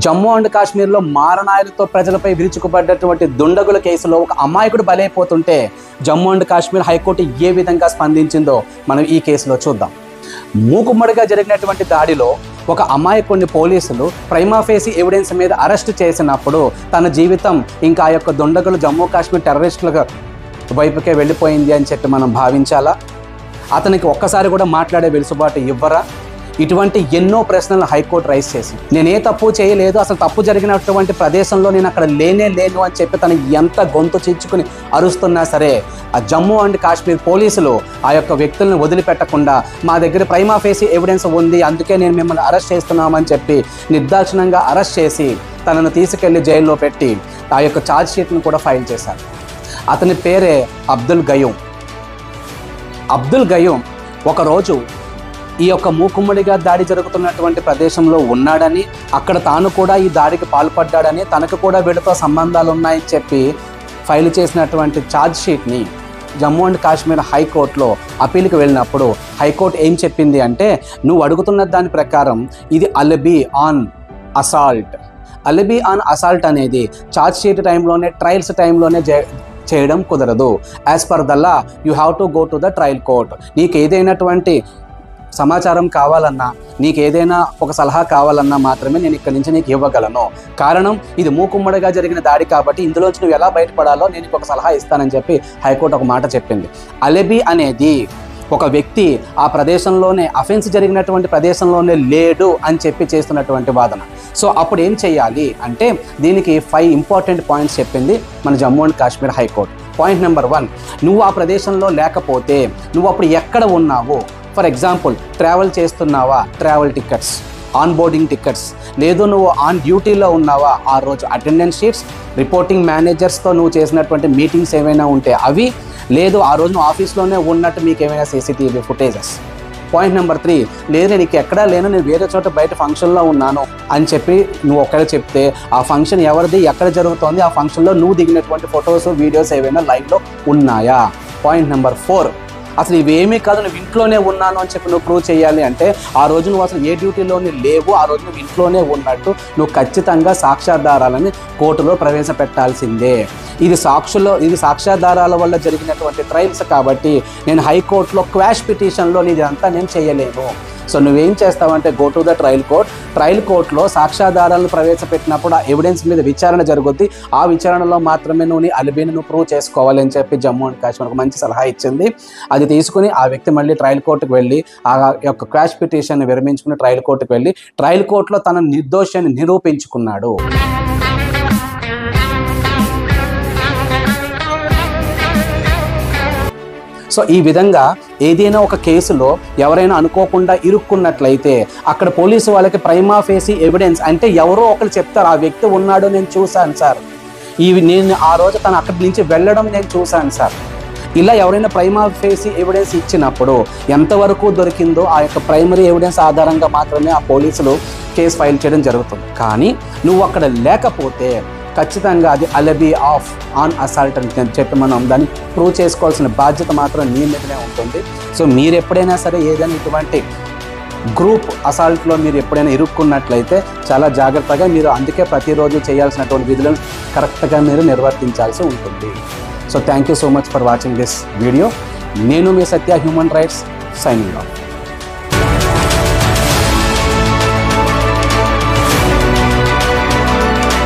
Jammu and కాశ్మీర్లో మారణాయులతో ప్రజలపై విరుచుకుపడ్డటువంటి దుండగుల కేసులో ఒక అమాయకుడు బలైపోతుంటే జమ్మూ అండ్ కాశ్మీర్ హైకోర్టు ఏ విధంగా స్పందించిందో మనం ఈ కేసులో చూద్దాం. మూకుమ్మడిగా జరిగినటువంటి దాడిలో ఒక అమాయకుడిని పోలీసులు ప్రైమా ఫేసి ఎవిడెన్స్ మీద అరెస్ట్ చేసినప్పుడు తన జీవితం ఇంకా ఆ యొక్క దుండగులు జమ్మూ కాశ్మీర్ టెర్రరిస్టుల వైపుకే వెళ్ళిపోయింది అని చెప్పి మనం భావించాలా? అతనికి ఒక్కసారి కూడా మాట్లాడే వెలుసుబాటు ఇవ్వరా? ఇటువంటి ఎన్నో ప్రశ్నలు హైకోర్టు రైజ్ చేసి నేనే తప్పు చేయలేదు, అసలు తప్పు జరిగినటువంటి ప్రదేశంలో నేను అక్కడ లేను అని చెప్పి తను ఎంత గొంతు చిచ్చుకుని అరుస్తున్నా సరే ఆ జమ్మూ అండ్ కాశ్మీర్ పోలీసులు ఆ యొక్క వ్యక్తులను వదిలిపెట్టకుండా మా దగ్గర ప్రైమా ఫేసి ఎవిడెన్స్ ఉంది, అందుకే నేను మిమ్మల్ని అరెస్ట్ చేస్తున్నామని చెప్పి నిర్దాక్షిణంగా అరెస్ట్ చేసి తనను తీసుకెళ్లి జైల్లో పెట్టి ఆ యొక్క ఛార్జ్ షీట్ను కూడా ఫైల్ చేశారు. అతని పేరే అబ్దుల్ గయూమ్. అబ్దుల్ గయూమ్ ఒకరోజు ఈ యొక్క మూకుమ్మడిగా దాడి జరుగుతున్నటువంటి ప్రదేశంలో ఉన్నాడని, అక్కడ తాను కూడా ఈ దాడికి పాల్పడ్డాడని, తనకు కూడా వీళ్ళతో సంబంధాలు ఉన్నాయని చెప్పి ఫైల్ చేసినటువంటి ఛార్జ్ షీట్ని జమ్మూ అండ్ కాశ్మీర్ హైకోర్టులో అప్పీల్కి వెళ్ళినప్పుడు హైకోర్టు ఏం చెప్పింది అంటే, నువ్వు అడుగుతున్న దాని ప్రకారం ఇది అలిబీ ఆన్ అసాల్ట్. అలిబీ ఆన్ అసాల్ట్ అనేది ఛార్జ్ షీట్ టైంలోనే, ట్రయల్స్ టైంలోనే చేయడం కుదరదు. As per the law you have to go to the trial court. నీకు ఏదైనటువంటి సమాచారం కావాలన్నా, నీకు ఏదైనా ఒక సలహా కావాలన్నా మాత్రమే నేను ఇక్కడి నుంచి నీకు ఇవ్వగలను. కారణం ఇది మూకుమ్మడిగా జరిగిన దాడి కాబట్టి ఇందులోంచి నువ్వు ఎలా బయటపడాలో నేను ఒక సలహా ఇస్తానని చెప్పి హైకోర్టు ఒక మాట చెప్పింది. అలిబీ అనేది ఒక వ్యక్తి ఆ ప్రదేశంలోనే, అఫెన్స్ జరిగినటువంటి ప్రదేశంలోనే లేడు అని చెప్పి చేస్తున్నటువంటి వాదన. సో అప్పుడు ఏం చేయాలి అంటే దీనికి 5 ఇంపార్టెంట్ పాయింట్స్ చెప్పింది మన Jammu and Kashmir high court. Point number 1, నువ్వు ఆ ప్రదేశంలో లేకపోతే నువ్వు అప్పుడు ఎక్కడ ఉన్నావు? ఫర్ ఎగ్జాంపుల్ ట్రావెల్ చేస్తున్నావా? Travel tickets, on boarding tickets, లేదు నువ్వు ఆన్ డ్యూటీలో ఉన్నావా? ఆ రోజు అటెండెన్స్ షీట్స్, రిపోర్టింగ్ మేనేజర్స్తో నువ్వు చేసినటువంటి మీటింగ్స్ ఏమైనా ఉంటే అవి, లేదు ఆ రోజు నువ్వు ఆఫీస్లోనే ఉన్నట్టు మీకు ఏమైనా సీసీటీవీ ఫుటేజెస్. పాయింట్ నెంబర్ 3, లేదు నేను ఎక్కడా లేను, నేను వేరే చోట బయట ఫంక్షన్లో ఉన్నాను అని చెప్పి నువ్వు ఒకవేళ చెప్తే ఆ ఫంక్షన్ ఎవరిది, ఎక్కడ జరుగుతోంది, ఆ ఫంక్షన్లో నువ్వు దిగినటువంటి ఫొటోస్, వీడియోస్ ఏవైనా లైవ్లో ఉన్నాయా? పాయింట్ నెంబర్ 4, అసలు ఇవేమీ కాదు నువ్వు ఇంట్లోనే ఉన్నాను అని చెప్పి నువ్వు ప్రూవ్ చేయాలి అంటే ఆ రోజు నువ్వు అసలు ఏ డ్యూటీలోనే లేవు, ఆ రోజు నువ్వు ఇంట్లోనే ఉన్నట్టు నువ్వు ఖచ్చితంగా సాక్ష్యాధారాలని కోర్టులో ప్రవేశపెట్టాల్సిందే. ఇది సాక్ష్యాధారాల వల్ల జరిగినటువంటి ట్రయల్స్ కాబట్టి నేను హైకోర్టులో క్వాష్ పిటిషన్లో ఇదంతా నేను చేయలేను. సో నువ్వేం చేస్తావంటే go to the trial court. Trial కోర్టులో సాక్ష్యాధారాలను ప్రవేశపెట్టినప్పుడు ఆ ఎవిడెన్స్ మీద విచారణ జరుగుద్ది. ఆ విచారణలో మాత్రమే నువ్వు నీ అలిబీని నువ్వు ప్రూవ్ చేసుకోవాలి అని చెప్పి జమ్మూ అండ్ కాశ్మీర్కి మంచి సలహా ఇచ్చింది. అది తీసుకుని ఆ వ్యక్తి మళ్ళీ ట్రయల్ కోర్టుకు వెళ్ళి ఆ యొక్క క్వాష్ పిటిషన్ని విరమించుకుని ట్రయల్ కోర్టుకు వెళ్ళి ట్రయల్ కోర్టులో తన నిర్దోషాన్ని నిరూపించుకున్నాడు. సో ఈ విధంగా ఏదైనా ఒక కేసులో ఎవరైనా అనుకోకుండా ఇరుక్కున్నట్లయితే అక్కడ పోలీసు వాళ్ళకి ప్రైమా ఫేసి ఎవిడెన్స్ అంటే ఎవరో ఒకరు చెప్తారు, ఆ వ్యక్తి ఉన్నాడు, నేను చూశాను సార్, నేను ఆ రోజు తను అక్కడి నుంచి వెళ్ళడం నేను చూశాను సార్. ఇలా ఎవరైనా ప్రైమా ఫేసి ఎవిడెన్స్ ఇచ్చినప్పుడు ఎంతవరకు దొరికిందో ఆ యొక్క ప్రైమరీ ఎవిడెన్స్ ఆధారంగా మాత్రమే ఆ పోలీసులు కేసు ఫైల్ చేయడం జరుగుతుంది. కానీ నువ్వు అక్కడ లేకపోతే ఖచ్చితంగా అది అలిబీ ఆఫ్ ఆన్ అసాల్ట్ అని చెప్పి మనం దాన్ని ప్రూవ్ చేసుకోవాల్సిన బాధ్యత మాత్రం నీ మీదనే ఉంటుంది. సో మీరు ఎప్పుడైనా సరే ఏదైనా ఇటువంటి గ్రూప్ అసాల్ట్లో మీరు ఎప్పుడైనా ఇరుక్కున్నట్లయితే చాలా జాగ్రత్తగా మీరు, అందుకే ప్రతిరోజు చేయాల్సినటువంటి విధులను కరెక్ట్గా మీరు నిర్వర్తించాల్సి ఉంటుంది. So thank you so much for watching this video. నేను మీ సత్య హ్యూమన్ రైట్స్ సైనింగ్ ఆఫ్.